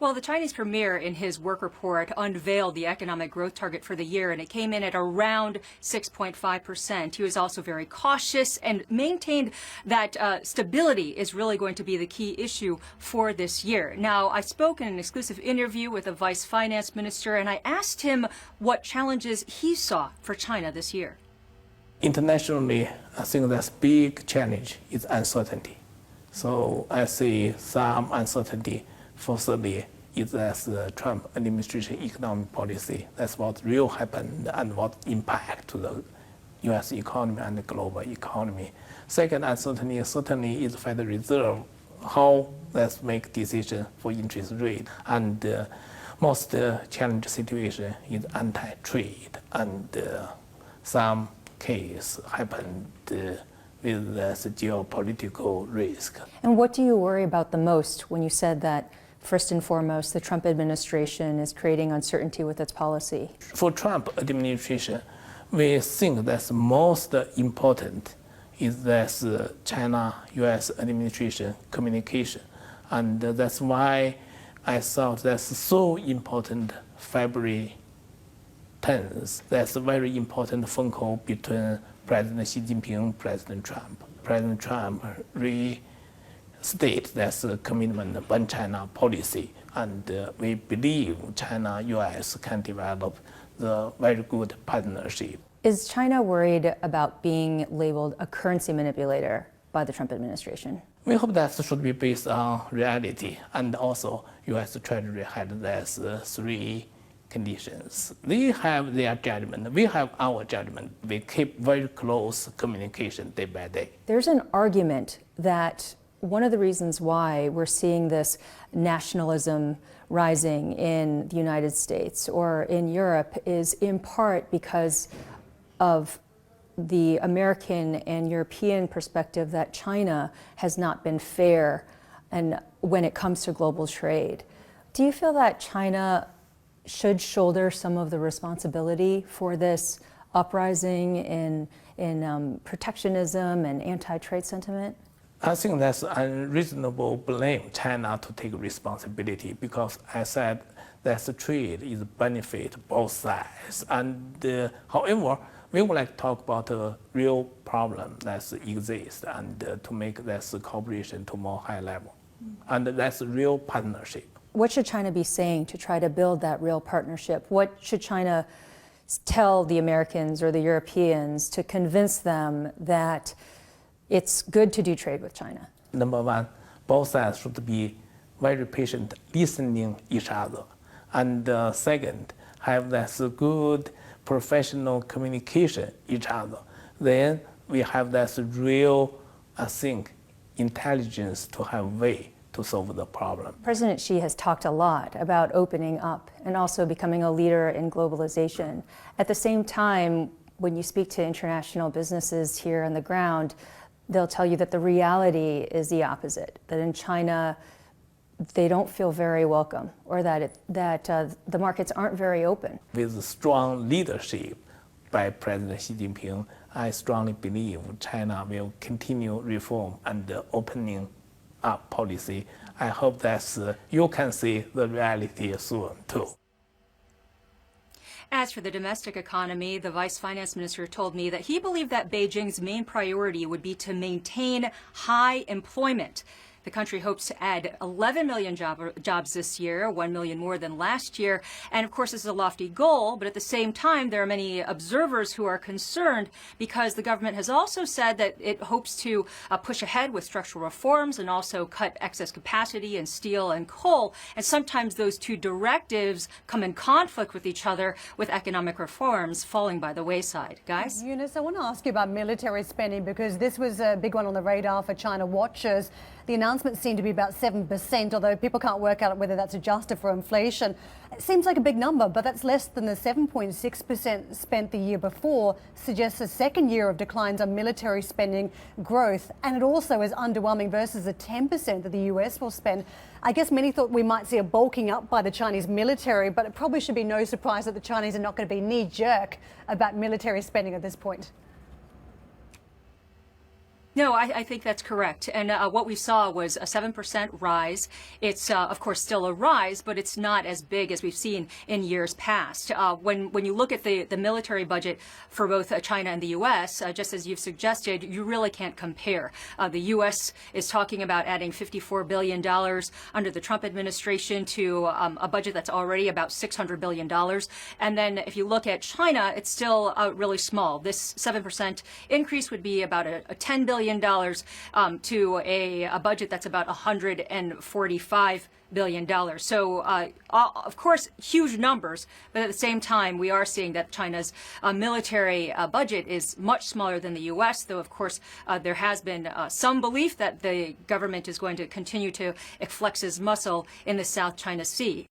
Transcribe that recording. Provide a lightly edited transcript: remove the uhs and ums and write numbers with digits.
Well, the Chinese premier in his work report unveiled the economic growth target for the year, and it came in at around 6.5%. He was also very cautious and maintained that stability is really going to be the key issue for this year. Now, I spoke in an exclusive interview with the vice finance minister, and I asked him what challenges he saw for China this year. Internationally, I think that's big challenge is uncertainty. So I see some uncertainty. Firstly, is the Trump administration economic policy. That's what will happen and what impact to the U.S. economy and the global economy. Second uncertainty certainly is Federal Reserve, how let's make decision for interest rate. And most challenging situation is anti-trade, and some case happened with this geopolitical risk. And what do you worry about the most when you said that, first and foremost, the Trump administration is creating uncertainty with its policy? For Trump administration, we think that's most important is that China-U.S. administration communication. And that's why I thought that's so important February 10th. That's a very important phone call between President Xi Jinping and President Trump. President Trump state that's a commitment of one China policy, and we believe China-U.S. can develop the very good partnership. Is China worried about being labeled a currency manipulator by the Trump administration? We hope that should be based on reality, and also U.S. Treasury had these three conditions. They have their judgment, we have our judgment. We keep very close communication day by day. There's an argument that one of the reasons why we're seeing this nationalism rising in the United States or in Europe is in part because of the American and European perspective that China has not been fair and when it comes to global trade. Do you feel that China should shoulder some of the responsibility for this uprising in protectionism and anti-trade sentiment? I think that's unreasonable blame China to take responsibility, because I said that the trade is benefit both sides. And however, we would like to talk about a real problem that exists and to make this cooperation to more high level. And that's a real partnership. What should China be saying to try to build that real partnership? What should China tell the Americans or the Europeans to convince them that it's good to do trade with China? Number one, both sides should be very patient, listening each other. And second, have this good professional communication each other. Then we have this real, I think, intelligence to have way to solve the problem. President Xi has talked a lot about opening up and also becoming a leader in globalization. At the same time, when you speak to international businesses here on the ground, they'll tell you that the reality is the opposite, that in China, they don't feel very welcome, or that the markets aren't very open. With strong leadership by President Xi Jinping, I strongly believe China will continue reform and opening up policy. I hope that you can see the reality soon too. As for the domestic economy, the vice finance minister told me that he believed that Beijing's main priority would be to maintain high employment. The country hopes to add 11 million jobs this year, 1 million more than last year. And of course, this is a lofty goal, but at the same time, there are many observers who are concerned because the government has also said that it hopes to push ahead with structural reforms and also cut excess capacity in steel and coal. And sometimes those two directives come in conflict with each other, with economic reforms falling by the wayside. Guys? Eunice, I want to ask you about military spending, because this was a big one on the radar for China watchers. The announcements seem to be about 7%, although people can't work out whether that's adjusted for inflation. It seems like a big number, but that's less than the 7.6% spent the year before, suggests a second year of declines on military spending growth. And it also is underwhelming versus the 10% that the US will spend. I guess many thought we might see a bulking up by the Chinese military, but it probably should be no surprise that the Chinese are not going to be knee-jerk about military spending at this point. No, I think that's correct. And what we saw was a 7% rise. It's, of course, still a rise, but it's not as big as we've seen in years past. When you look at the military budget for both China and the U.S., just as you've suggested, you really can't compare. The U.S. is talking about adding $54 billion under the Trump administration to a budget that's already about $600 billion. And then if you look at China, it's still really small. This 7% increase would be about a $10 billion to a budget that's about $145 billion. So, of course, huge numbers, but at the same time, we are seeing that China's military budget is much smaller than the U.S., though, of course, there has been some belief that the government is going to continue to flex its muscle in the South China Sea.